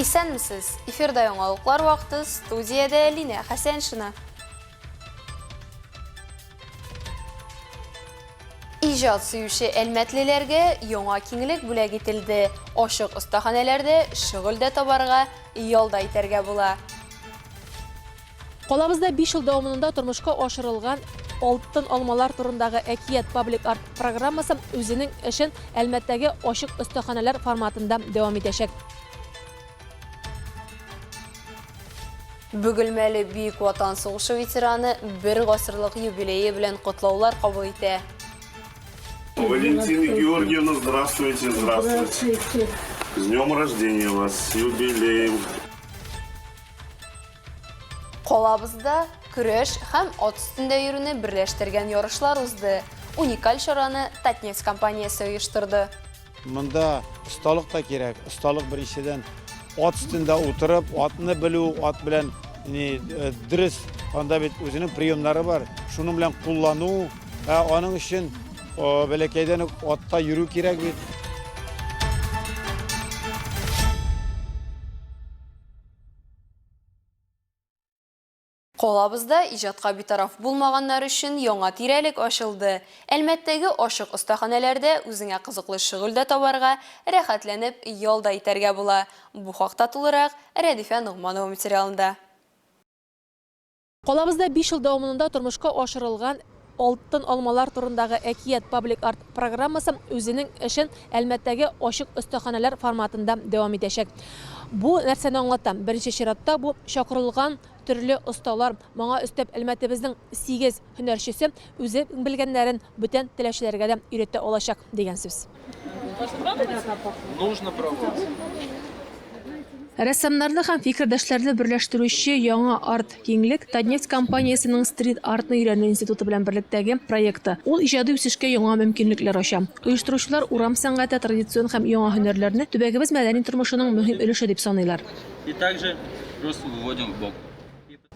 Isen misiniz? Efirde yoңалыклар вакыты, студияда Лина Хасеншина. İjat süyüşü elmetlilerge yoңа киңлек бүләк ителде. Ашык остаханәләрдә шөгыль табарга, ялда итәргә була. Қолабызда 5 жыл дәвамында тормышка ашырылган Алтын алмалар турындагы әкият паблик арт программасы үзенең эшен Әлмәттәге ашык остаханәләр форматында дәвам итәчәк. Бөгелмәле Бөек Ватан сугышы ветераны бер гасырлык юбилее белән котлаулар кабул итә. Валентина Георгиевна, здравствуйте, здравствуйте. С днем рождения вас, с юбилеем. Колабызда көрәш һәм ат өстендә йөрүне берләштергән ярышлар узды. Уникаль чараны Татнефть компаниясе оештырды. Монда осталык та кирәк. Осталык беренчедән ат өстендә утырып, атны белү, ат белән дөрес, анда бит үзенең приемнары бар. Шуның белән куллану, аның өчен бәләкәйдән үк атта йөрү кирәк бит. Колабызда иҗатка битараф булмаганнар өчен яңа тирәлек ачылды. Әлмәттәге ашык остаханәләрдә үзеңә кызыклы шөгыль табарга, рәхәтләнеп ялда итәргә була. Бу хакта тулырак Рәдифә Нугманова материалында. Қолабызда 5 жыл дәвамында тормышка ашырылган Алтын алмалар турындагы әкият паблик арт программасы үзенең эшен Әлмәттәге ашык остаханәләр форматында дәвам итәчәк. Бу нәрсәне аңлатам. Беренче чиратта бу чакырылган төрле осталар, моңа өстәп Әлмәтебезнең 8 һөнәрчесе үзе белгәннәрен бүтән теләүчеләргә дә өйрәтә алачак дигән сүз. Нужно пробовать. Рәссамнарны һәм фикердәшләрне берләштерүче яңа арт киңлек Татнефть компаниясенең стрит артны өйрәнү институты белән берлектәге проекты. Ул иҗади үсешкә яңа мөмкинлекләр ача. Оештыручылар урам сәнгате, традицион һәм яңа һөнәрләрне төбәгебез мәдәни тормышының мөһим өлеше дип саныйлар. И также просто выводим в бок.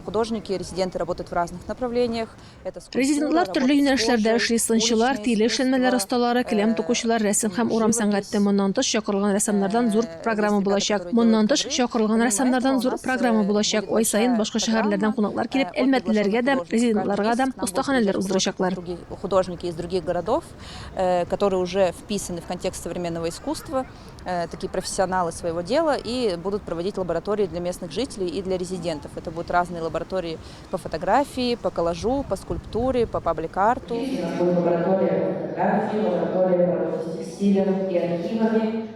Художники, резиденты работают в разных направлениях. Резидентлар төрле юнәлешләрдә эшли, сынчылар, тиле эшләнмәләр осталары, келәм тукучылар, рәсем һәм урам сәнгате. Моннан тыш чакырылган рәссамнардан зур программа булачак. Моннан тыш чакырылган рәссамнардан зур программа булачак. Ай сайын башка шәһәрләрдән кунаклар килеп, Әлмәтлеләргә дә, резидентларга да остаханәләр уздырачаклар. Художники из других городов, которые уже вписаны в контекст современного искусства, такие профессионалы своего дела, и будут проводить лаборатории для местных жителей и для резидентов. Это будут разные лаборатории по фотографии, по коллажу, по скульптуре, по паблик-арту. Лаборатория по фотографии, лаборатория по работе с текстилем и архивами.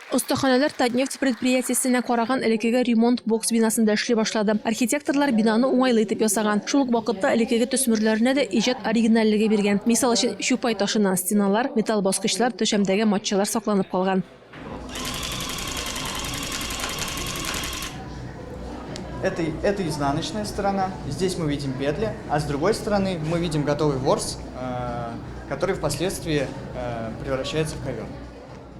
Остаханәләр Татнефть предприятиесенә караган элеккеге ремонт бокс бинасында эшли башлады. Архитекторлар бинаны уңайлы итеп ясаган. Шул ук вакытта элеккеге төсмерләренә дә иҗат оригиналлыгы биргән. Мисал өчен чупай ташыннан стеналар, металл баскычлар, түшәмдәге матчалар сакланып калган. Это изнаночная сторона. Здесь мы видим петли, а с другой стороны мы видим готовый ворс, который впоследствии превращается в ковер.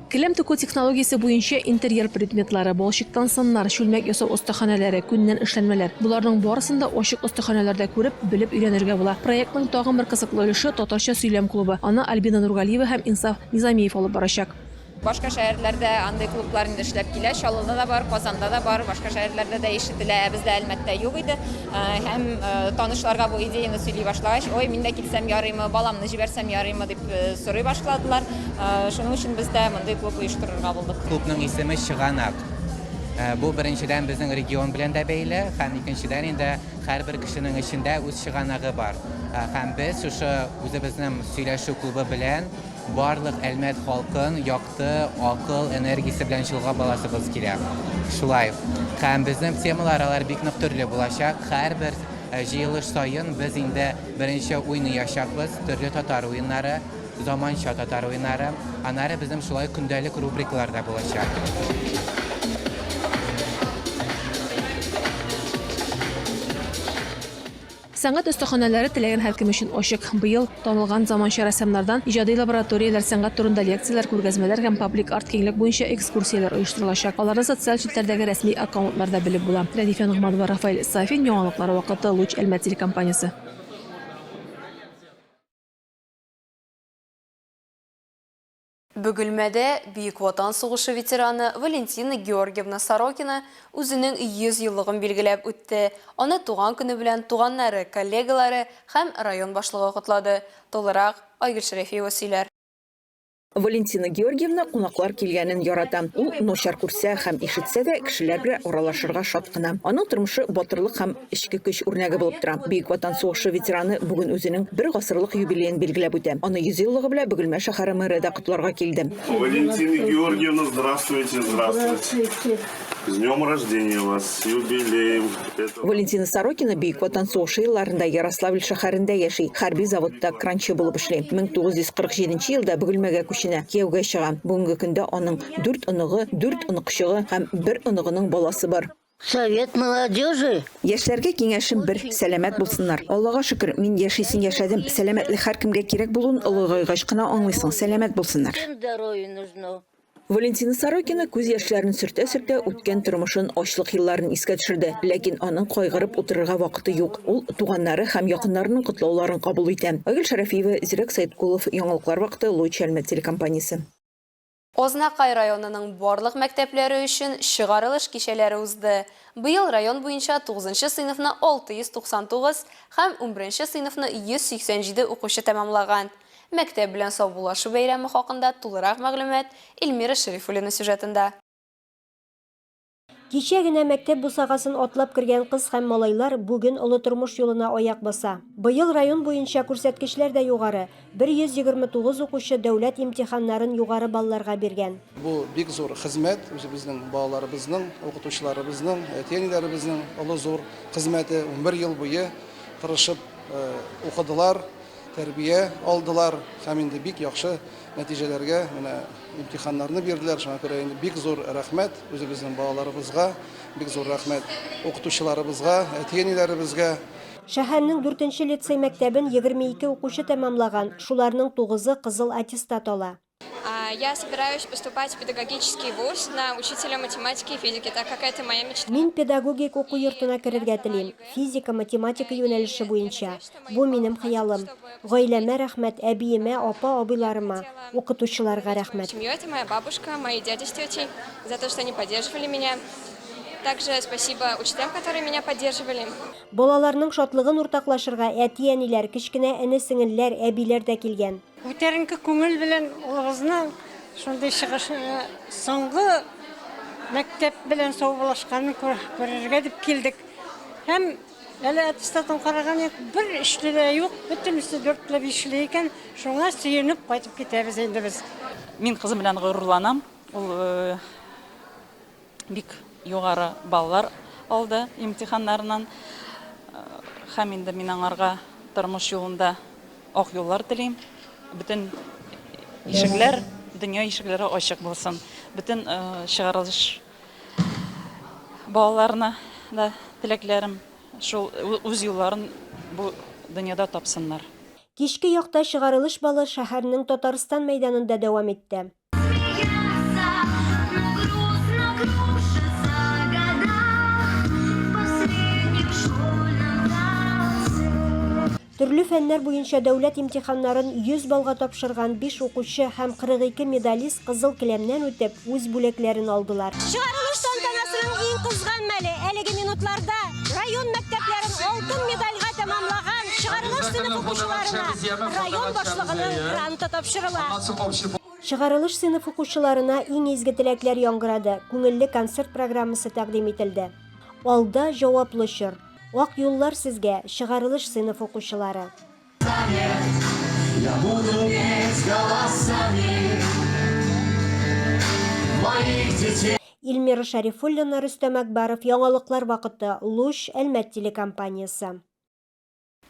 Келәм туку технологиясе буенча интерьер предметлары, балчыктан сыннар, чүлмәк ясау остаханәләре, күннән эшләнмәләр. Буларның барысында ашык остаханәләрдә күреп, белеп өйрәнергә була. Проектның тагын бер кызыклы өлеше татарча сөйләм клубы. Аны Альбина Нургалиева һәм Инсаф Низамиев алып барачак. Башка шәһәрләрдә андай клублар инде эшләп килә, Чаллыда да бар, Казанда да бар, башка шәһәрләрдә дә ишетелә, бездә Әлмәттә юк иде. Һәм танышларга бу идеяны сөйли башлагач, ой, мин дә килсәм ярыймы, баламны җибәрсәм ярыймы дип сорый башладылар. Шуның өчен бездә мондай клуб оештырырга булдык. Клубның исеме Чыганак. Бу беренчедән безнең регион белән дә бәйле, һәм икенчедән инде һәрбер кешенең эчендә үз чыганагы бар. Һәм без шушы үзебезнең сөйләшү клубы белән барлык Әлмәт халкын якты акыл энергиясе белән чолгап аласыбыз килә. Шулай. Һәм безнең темалар алар бик нык төрле булачак. Һәрбер җыелыш саен без инде беренче уйнаячакбыз, төрле татар уеннары, заманча татар уеннары. Аннары безнең шулай көндәлек рубрикалар да булачак. Сәнгать остаханәләре теләгән һәркем өчен ачык. Быел танылган заманча рәссамнардан иҗади лабораторияләр, сәнгать турында лекцияләр, күргәзмәләр һәм паблик арт киңлек буенча экскурсияләр оештырылачак. Аларны социаль челтәрдәге рәсми аккаунтларда белеп була. Рәдифә Нугманова, Рафаэль Сафин, яңалыклар вакыты, Луч Әлмәт телекомпаниясе. Бөгелмәдә Бөек Ватан сугышы ветераны Валентина Георгиевна Сорокина үзенең 100 еллыгын билгеләп үтте. Аны туган көне белән туганнары, коллегалары һәм район башлыгы котлады. Толырак Айгөл Шәрәфиева сөйләр. Валентина Георгиевна кунаклар килгәнен ярата. Ул начар күрсә һәм ишетсә дә кешеләр белән аралашырга шат кына. Аның тормышы батырлык һәм эчке көч үрнәге булып тора. Бөек Ватан сугышы ветераны бүген үзенең 1 гасырлык юбилеен билгеләп үтә. Аны 100 еллыгы белән Бөгелмә шәһәре мэры да котларга килде. Валентина Георгиевна, здравствуйте, здравствуйте. С днем рождения вас, с юбилеем. Валентина Сорокина Бөек Ватан сугышы елларында Ярославль шәһәрендә яши. Хәрби заводта кранчы булып эшли. 1947 елда Бөгелмәгә күченә, кияүгә чыга. Бүгенге көндә аның 4 оныгы, 4 оныкчыгы һәм 1 оныгының баласы бар. Совет молодежи. Яшьләргә киңәшем бер, сәламәт булсыннар. Аллага шөкер, мин яшисен яшәдем. Сәламәтлек һәркемгә кирәк булуын олыгайгач кына аңлыйсың. Сәламәт булсыннар. Здоровье нужно. Валентина Сорокина күз яшьләрен сөртә-сөртә үткән тормышын, ачлык елларын искә төшерде. Ләкин аның кайгырып утырырга вакыты юк. Ул туганнары һәм якыннарының котлауларын кабул итә. Айгөл Шәрәфиева, Зирәк Сәйдкулов, Яңалыклар вакыты, Луч Әлмәт телекомпаниясе. Ознакай районының барлык мәктәпләре өчен чыгарылыш кичәләре узды. Быел район буенча 9-нчы сыйныфны 699 һәм 11-нче сыйныфны 187 укучы тәмамлаган. Мәктәп белән саубуллашу бәйрәме хакында тулырак мәгълүмат Эльмира Шәрифуллина сюжетында. Кичә генә мәктәп бусагасын атлап кергән кыз һәм малайлар бүген олы тормыш юлына аяк баса. Быел район буенча күрсәткечләр дә югары. 129 укучы дәүләт имтиханнарын югары балларга биргән. Бу бик зур хезмәт, безнең балаларыбызның, укытучыларыбызның, әтиәниләребезнең олы зур хезмәте. 11 ел буе тырышып укыдылар, тәрбия алдылар һәм инде бик яхшы нәтиҗәләргә менә имтиханнарны бирделәр. Шуңа күрә инде бик зур рәхмәт үзебезнең балаларыбызга, бик зур рәхмәт укытучыларыбызга, әтиәниләребезгә. Шәһәрнең 4-нче лицей мәктәбен 22 укучы тәмамлаган, шуларның 9-ы кызыл аттестат ала. Я собираюсь поступать в педагогический вуз на учителя математики и физики, так как это моя мечта. Мин педагогик уку йортына керергә телим. Физика, математика юнәлеше буенча. Бу минем хыялым. Гаиләмә рәхмәт, әбиемә, апа, абыйларыма, укытучыларга рәхмәт. Семья — это моя бабушка, мои дяди с тетей, за то, что они поддерживали меня. Также спасибо учителям, которые меня поддерживали. Балаларның шатлыгын уртаклашырга әти-әниләр, кечкенә әни-сеңелләр, әбиләр дә килгән. Күтәренке күңел белән улыбызның шундый чыгыш соңгы мәктәп белән саубуллашканын күрергә дип килдек. Һәм әле аттестатын караган бер эшле дә юк, бөтенесе 4-5 икән. Шуңа сөенеп кайтып китәбез инде без. Мин кызым белән горурланам. Ул бик югары баллар алды имтиханнарыннан. Һәм инде мин аңарга тормыш юлында ак юллар телим. Bütün ишекләр, дөнья ишекләре ачык булсын. Bütün чыгарылыш балаларына да теләкләрем шул үз юлларын бу дөньяда тапсыннар. Кичке якта чыгарылыш балы шәһәрнең Татарстан мәйданында дәвам итте. Төрле фәннәр буенча дәүләт имтиханнарын 100 балга тапшырган 5 укучы һәм 42 медалист кызыл келәмнән үтеп үз бүләкләрен алдылар. Чыгарылыш тантанасының иң кызган мәле әлеге минутларда район мәктәпләрен алтын медальгә тәмамлаган чыгарылыш сыйныф укучыларына район башлыгының гранты тапшырыла. Чыгарылыш сыйныф укучыларына иң изге теләкләр яңгырады. Күңелле концерт программасы тәкъдим ителде. Алда җаваплы чор. Ак юллар сезгә, чыгарылыш сыйныф укучылары. Эльмира Шәрифуллина, Рөстәм Әкбаров, Яңалыклар вакыты, Луч Әлмәт телекомпаниясе.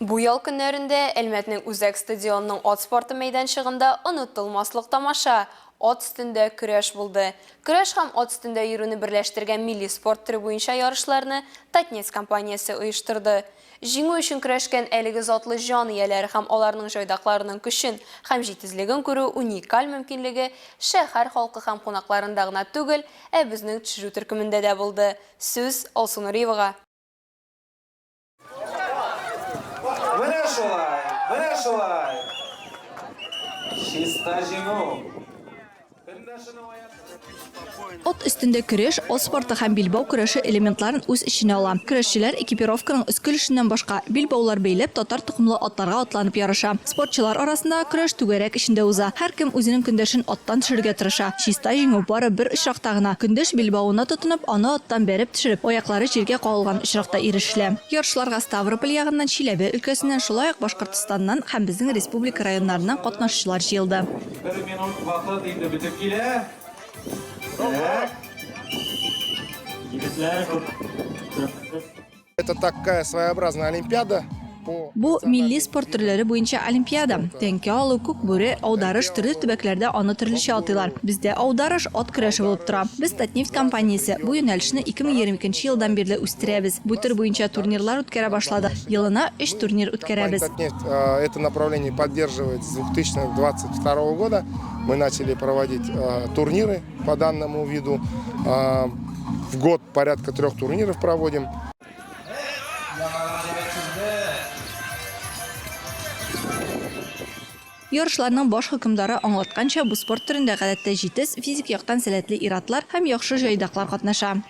Бу ял көннәрендә Әлмәтнең Үзәк стадионының ат спорты мәйданчыгында онытылмаслык тамаша. Ат өстендә көрәш булды. Көрәш һәм ат өстендә йөрүне берләштергән милли спорт төре буенча ярышларны Татнефть компаниясе оештырды. Җиңү өчен көрәшкән әлеге затлы җан ияләре һәм аларның җайдакларының көчен һәм җитезлеген күрү уникаль мөмкинлеге шәһәр халкы һәм кунакларында гына түгел, ә безнең төшерү төркемендә дә булды. Сүз Алсу Нуриевага. Менә шулай. Чиста җиңү. От üstünde көрәш, от спорты һәм билбау көрәше элементларын үз иченә ала. Көрәшчеләр экипировканың өскел эшеннән башка билбаулар бәйләп татар тукымлы атларга атланып ярыша. Спортчылар арасында көрәш түгәрәк эшендә уза. Һәркем үзенең көндәшен аттан төшерергә тырыша. Чиста җиңү бары бер очракта гына. Көндәш билбауына тотынып, аны аттан бәреп төшереп, аяклары җиргә кагылган очракта ирешелә. Ярышларга Ставрополь ягыннан, Чиләбе өлкәсеннән, шулай ук Башкортстаннан һәм безнең республика районнарыннан катнашучылар җыелды. 1 минут вакыт инде битеп килә. Это такая своеобразная олимпиада. Бу милли спорт төрләре буенча олимпиада. Тәнкә алу, күк бүре, аударыш төрле төбәкләрдә аны төрлечә атыйлар. Бездә аударыш ат көрәше булып тора. Без Татнефть компаниясе бу юнәлешне 2022 елдан бирле үстерәбез. Бу төр буенча турнирлар үткәрә башладык. Елына 3 турнир үткәрәбез. Татнефть это направление поддерживает с 2022 года. Мы начали проводить турниры по данному виду. В год порядка 3 турниров проводим. Ярышларның баш хөкемдары аңлатканча, бу спорт төрендә гадәттә җитез, физик яктан сәләтле ир-атлар һәм яхшы җайдаклар катнаша.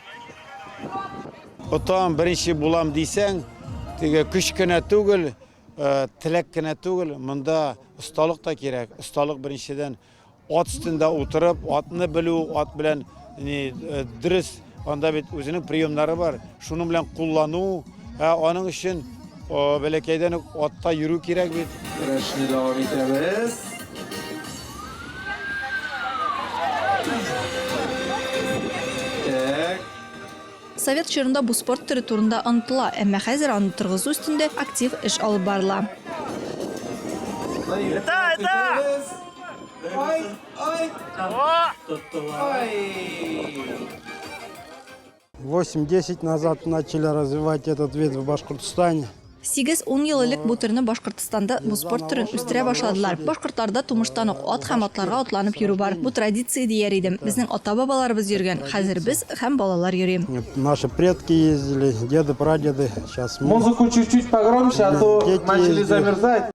Отам беренче булам дисәң, теге көч кенә түгел, теләк кенә түгел, монда осталык та кирәк. Осталык беренчедән ат өстендә утырып, атны белү, ат белән дөрес, анда бит үзенең приемнары бар. Шуның белән куллану, аның өчен бәләкәйдән үк атта йөрү кирәк бит. Көрәшне дәвам итәбез. Совет чорында бу спорт төре турында онытыла, әмма хәзер аны торгызу өстендә актив эш алып барыла. 8-10 назад начали развивать этот вид в Башкортостане. 8-10 ел элек бу төрне Башкортстанда бу спорт түрен үстерә башладылар. Башкортларда тумыштан ук ат һәм атларга атланып йөрү бар. Бу традиция дияр идем. Безнең ата-бабаларыбыз йөргән, хәзер без һәм балалар йөри. Наши предки ездили, деды, прадеды. Сейчас мы. Музыку чуть-чуть погромче, а то начали замерзать.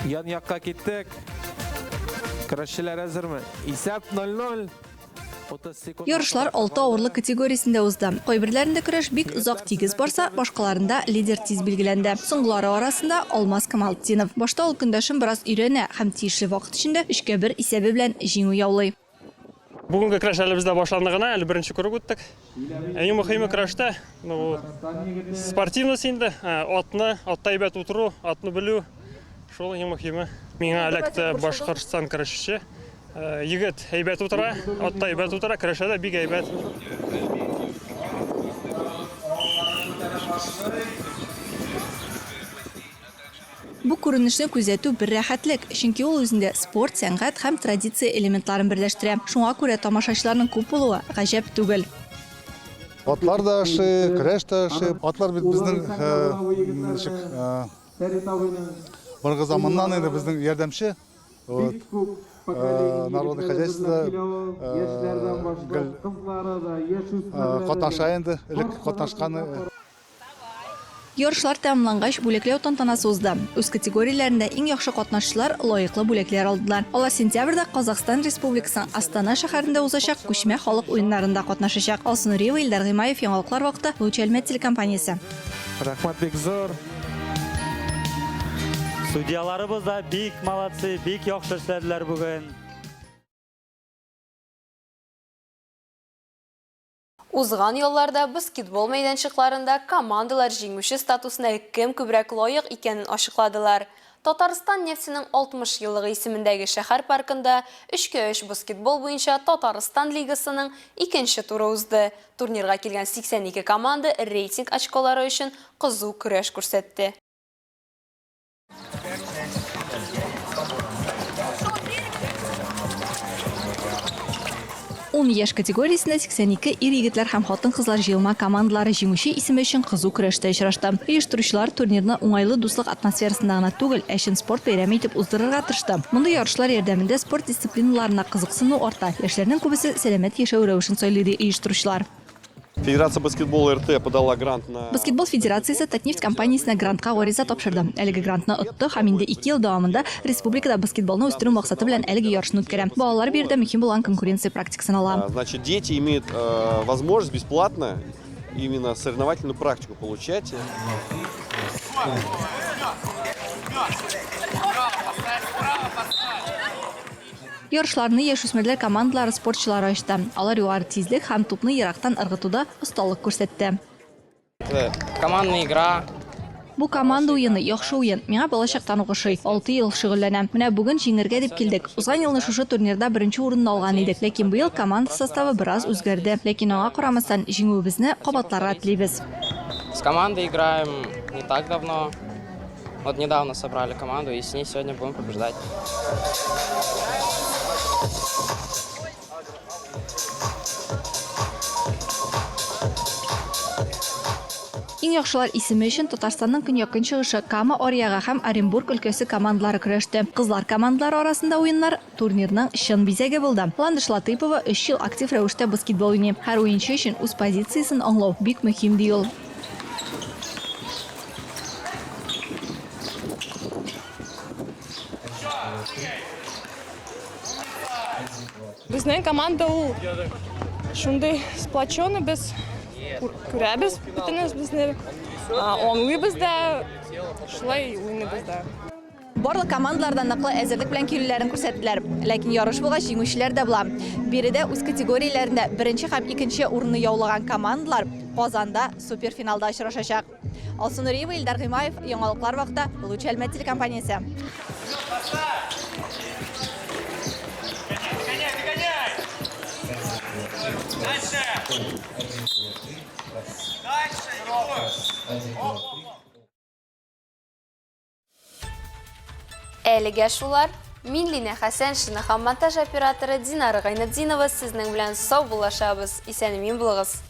Ян якка киттек. Көрәшчеләр әзерме? Исәп 0-0. Ярышлар 6 авырлык категориясендә узды. Кайберләрендә көрәш бик озак тигез барса, башкаларында лидер тиз билгеләнде. Соңгылары арасында Алмаз Камалтдинов. Башта ул көндәшен бераз өйрәнә һәм тиешле вакыт эчендә 3-1 исәбе белән җиңү яулый. Бүгенге көрәш әле бездә башланды гына, әле беренче круг үттек. Иң мөһиме көрәштә, спортивность инде, атта әйбәт утыру, атны белү, шул иң мөһиме. Миңа электә Башкортстан көрәшче. Егет әйбәт утыра, атта әйбәт утыра, көрәшәдә бик әйбәт. Бу күренешне күзәтү бер рәхәтлек, чөнки ул үзендә спорт, сәнгать һәм традиция элементларын берләштерә. Шуңа күрә тамашачыларның күп булуы гаҗәп түгел. Атлар да ашы, көрәш та ашы. Атлар бит безнең быргы заманнан инде безнең ярдәмче. Народное хозяйство катнаша инде, элек катнашканы. Ярышлар тәмамлангач, бүләкләү тантанасы узды. Үз категорияләрендә иң яхшы катнашучылар лаеклы бүләкләр алдылар. Алар сентябрьдә Казакстан Республикасының Астана шәһәрендә узачак күчмә халык уеннарында катнашачак. Алсу Нуриева, Илдар Гыймаев, Яңалыклар вакыты, Лучәлмәт телекомпаниясе. Рәхмәт бик зур. Судьяларыбыз да бик молодцы, бик яхшы эшләделәр бүген. Узган елларда баскетбол мәйданчыкларында командалар җиңүче статусына кем күбрәк лаек икәнен ачыкладылар. Татарстан нефтенең 60 еллыгы исемендәге шәһәр паркында 3-3 баскетбол буенча Татарстан лигасының 2нче туры узды. Турнирга килгән 82 команда рейтинг очколары өчен кызу көрәш күрсәтте. 10 яшь категориясендә 82 ир-егетләр һәм хатын-кызлар җыелма командалары җиңүче исеме өчен кызу көрәштә очрашты. Оештыручылар турнирны уңайлы дуслык атмосферасында гына түгел, әчен спорт бәйрәме итеп уздырырга тырышты. Мондый ярышлар ярдәмендә спорт дисциплиналарына кызыксыну арта. Яшьләрнең күбесе сәламәт яшәү рәвешен сайлый ди оештыручылар. Федерация баскетбола РТ подала грант на... Баскетбол федерациясы Татнефть компаниясына грантка гариза тапшырды. Әлеге грантны отты һәм инде 2 ел дәвамында республикада баскетболны үстерү максаты белән әлеге ярышны үткәрә. Балалар бу yerдә мөһим булган конкуренция практикасын ала. Значит, дети имеют возможность бесплатно именно соревновательную практику получать. Ярышларны яшүсмерләр командалары спортчылары ачты. Алар югары тизлек һәм тупны ерактан ыргытуда осталык күрсәтте. Командная игра. Бу команда уены яхшы уен. Миңа балачактан угышый. 6 ел шөгыльләнәм. Менә бүген җиңәргә дип килдек. Узган елны шушы турнирда беренче урынны алган идек. Ләкин быел команда составы бераз үзгәрде. Ләкин аңа карамастан җиңүебезне кабатларга телибез. С командой играем не так давно. Вот недавно собрали команду и с ней сегодня будем побеждать. Иң яхшылар исеме өчен Татарстанның көньяк чыгышы Кама, Орьяга һәм Оренбург өлкәсе командалары көрәште. Кызлар командалары арасында уеннар турнирның чын бизәге булды. Ландыш Латыпова 3 ел актив рәвештә баскетбол уйный. Һәр уенчы өчен үз позициясын аңлау бик мөһим ди ул. Безнең команда ул шундый сплоченный, без күрәбез бөтенебезне, аңлыйбыз да, шулай уйныйбыз да. Барлык командалардан ныклы әзерлек белән килүләрен күрсәттеләр. Ләкин ярыш булгач җиңүчеләр дә була. Биредә үз категорияләрендә 1 һәм 2 урынны яулаган командалар Казанда суперфиналда очрашачак. Алсу Нуриева, Илдар Гыймаев, Яңалыклар вакыты, Луч Әлмәт телекомпаниясе. Әлегә шулар, мин Лина Хәсән шыны һәм монтаж операторы Динара Гайнетдинова сезнең белән сау булашабыз. Исән-имин булыгыз.